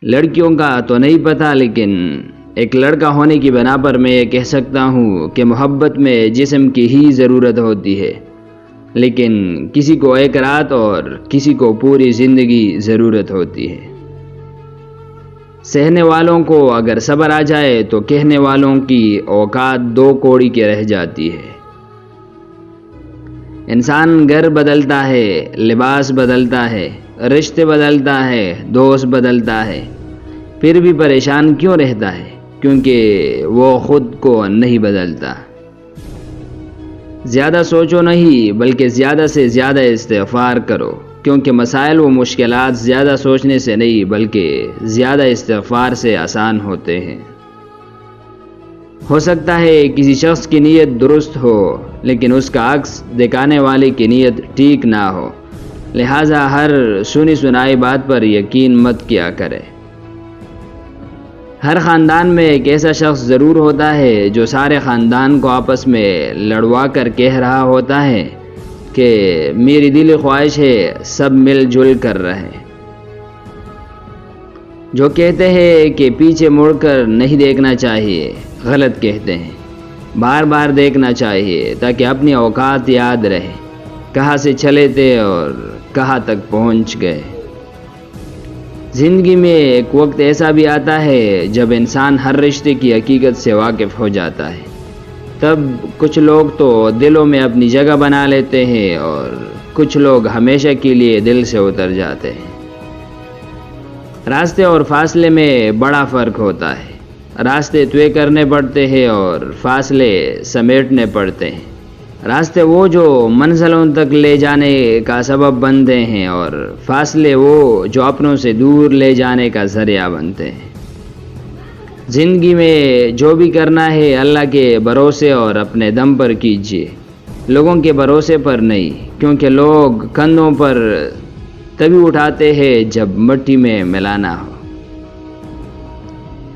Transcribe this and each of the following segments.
لڑکیوں کا تو نہیں پتہ، لیکن ایک لڑکا ہونے کی بنا پر میں یہ کہہ سکتا ہوں کہ محبت میں جسم کی ہی ضرورت ہوتی ہے، لیکن کسی کو ایک رات اور کسی کو پوری زندگی ضرورت ہوتی ہے۔ سہنے والوں کو اگر صبر آ جائے تو کہنے والوں کی اوقات 2 کوڑی کے رہ جاتی ہے۔ انسان گھر بدلتا ہے، لباس بدلتا ہے، رشتے بدلتا ہے، دوست بدلتا ہے، پھر بھی پریشان کیوں رہتا ہے؟ کیونکہ وہ خود کو نہیں بدلتا۔ زیادہ سوچو نہیں، بلکہ زیادہ سے زیادہ استغفار کرو، کیونکہ مسائل و مشکلات زیادہ سوچنے سے نہیں بلکہ زیادہ استغفار سے آسان ہوتے ہیں۔ ہو سکتا ہے کسی شخص کی نیت درست ہو، لیکن اس کا عکس دکھانے والے کی نیت ٹھیک نہ ہو، لہٰذا ہر سنی سنائی بات پر یقین مت کیا کرے۔ ہر خاندان میں ایک ایسا شخص ضرور ہوتا ہے جو سارے خاندان کو آپس میں لڑوا کر کہہ رہا ہوتا ہے کہ میری دلی خواہش ہے سب مل جل کر رہے۔ جو کہتے ہیں کہ پیچھے مڑ کر نہیں دیکھنا چاہیے، غلط کہتے ہیں۔ بار بار دیکھنا چاہیے تاکہ اپنی اوقات یاد رہے، کہاں سے چلے تھے اور کہاں تک پہنچ گئے۔ زندگی میں ایک وقت ایسا بھی آتا ہے جب انسان ہر رشتے کی حقیقت سے واقف ہو جاتا ہے۔ تب کچھ لوگ تو دلوں میں اپنی جگہ بنا لیتے ہیں اور کچھ لوگ ہمیشہ کے لیے دل سے اتر جاتے ہیں۔ راستے اور فاصلے میں بڑا فرق ہوتا ہے۔ راستے طے کرنے پڑتے ہیں اور فاصلے سمیٹنے پڑتے ہیں۔ راستے وہ جو منزلوں تک لے جانے کا سبب بنتے ہیں، اور فاصلے وہ جو اپنوں سے دور لے جانے کا ذریعہ بنتے ہیں۔ زندگی میں جو بھی کرنا ہے اللہ کے بھروسے اور اپنے دم پر کیجیے، لوگوں کے بھروسے پر نہیں، کیونکہ لوگ کندھوں پر تبھی اٹھاتے ہیں جب مٹی میں ملانا ہو۔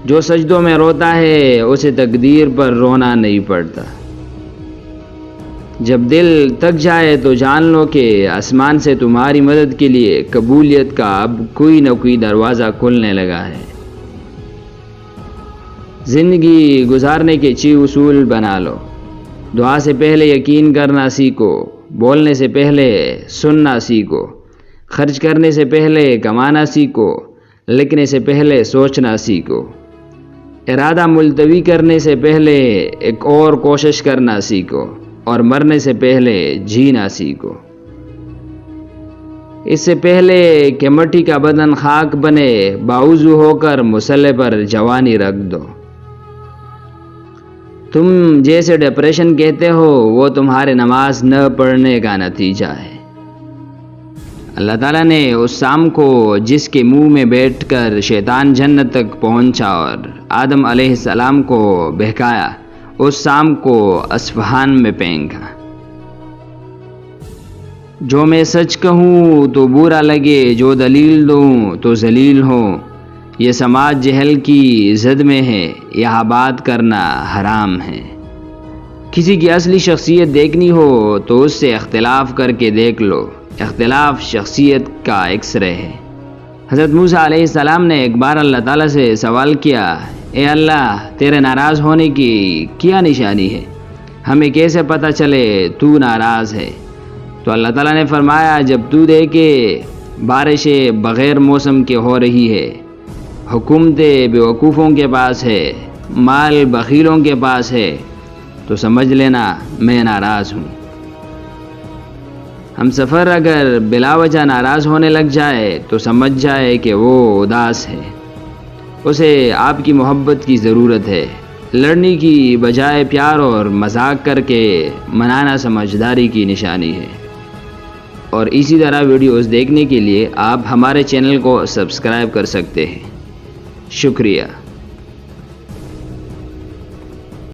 جو سجدوں میں روتا ہے اسے تقدیر پر رونا نہیں پڑتا۔ جب دل تک جائے تو جان لو کہ آسمان سے تمہاری مدد کے لیے قبولیت کا اب کوئی نہ کوئی دروازہ کھلنے لگا ہے۔ زندگی گزارنے کے 6 اصول بنا لو۔ دعا سے پہلے یقین کرنا سیکھو، بولنے سے پہلے سننا سیکھو، خرچ کرنے سے پہلے کمانا سیکھو، لکھنے سے پہلے سوچنا سیکھو، ارادہ ملتوی کرنے سے پہلے ایک اور کوشش کرنا سیکھو، اور مرنے سے پہلے جینا سیکھو۔ اس سے پہلے کہ مٹی کا بدن خاک بنے، باوضو ہو کر مصلی پر جوانی رکھ دو۔ تم جیسے ڈپریشن کہتے ہو وہ تمہارے نماز نہ پڑھنے کا نتیجہ ہے۔ اللہ تعالیٰ نے اس شام کو جس کے منہ میں بیٹھ کر شیطان جنت تک پہنچا اور آدم علیہ السلام کو بہکایا، اس شام کو اصفہان میں پھینکا۔ جو میں سچ کہوں تو برا لگے، جو دلیل دوں تو ذلیل ہوں، یہ سماج جہل کی زد میں ہے، یہاں بات کرنا حرام ہے۔ کسی کی اصلی شخصیت دیکھنی ہو تو اس سے اختلاف کر کے دیکھ لو، اختلاف شخصیت کا ایکس رے ہے۔ حضرت موسیٰ علیہ السلام نے ایک بار اللہ تعالیٰ سے سوال کیا، اے اللہ، تیرے ناراض ہونے کی کیا نشانی ہے؟ ہمیں کیسے پتہ چلے تو ناراض ہے؟ تو اللہ تعالیٰ نے فرمایا، جب تو دیکھے بارشیں بغیر موسم کے ہو رہی ہے، حکومتیں بیوقوفوں کے پاس ہے، مال بخیلوں کے پاس ہے، تو سمجھ لینا میں ناراض ہوں۔ ہم سفر اگر بلا وجہ ناراض ہونے لگ جائے تو سمجھ جائے کہ وہ اداس ہے، اسے آپ کی محبت کی ضرورت ہے۔ لڑنے کی بجائے پیار اور مذاق کر کے منانا سمجھداری کی نشانی ہے۔ اور اسی طرح ویڈیوز دیکھنے کے لیے آپ ہمارے چینل کو سبسکرائب کر سکتے ہیں۔ شکریہ۔